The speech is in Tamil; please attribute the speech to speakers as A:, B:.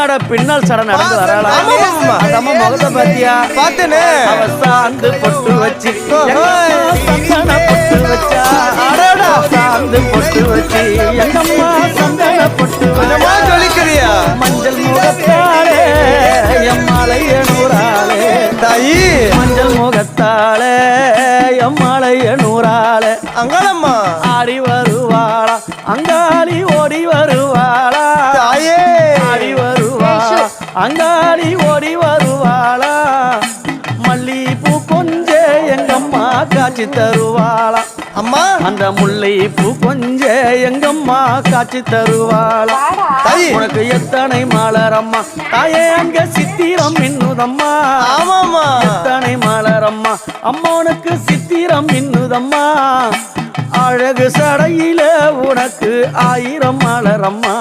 A: முன்னாட பின்னால் சட நடந்து வரலாம் அந்த அம்மா முகத்தை பாத்தியா
B: பார்த்தேனே
A: அவ சாந்து பொட்டு வச்சு சந்தன பொட்டு வச்சா சாந்து பொட்டு வச்சு எங்கம்மா சந்தன பொட்டு
B: சொல்லிக்கிறியா
A: மஞ்சள் முகத்தாலே எம்மாளைய நூறாளே
B: தாயி
A: மஞ்சள் முகத்தாலே எம்மாளைய நூறாளே
B: அங்காளம்மா
A: ஆடி வருவாளா அங்காளி ஓடி வருவாளா
B: தாயே
A: ஆடி வருவாளா அங்காளி ஓடி வருவாளா மல்லிப்பூ கொஞ்ச எங்கம்மா காட்சி தருவாளா
B: அம்மா
A: அந்த முல்லைப்பூ கொஞ்ச எங்கம்மா காட்சி தருவாளா
B: தாயி
A: உனக்கு எத்தனை மலரம்மா தாயே அங்க சித்திரம் இன்னுதம்மா
B: ஆமாம்மா
A: எத்தனை மலரம்மா அம்மா உனக்கு சித்திரம் இன்னுதம்மா அழகு சடையில உனக்கு 1000 மலரம்மா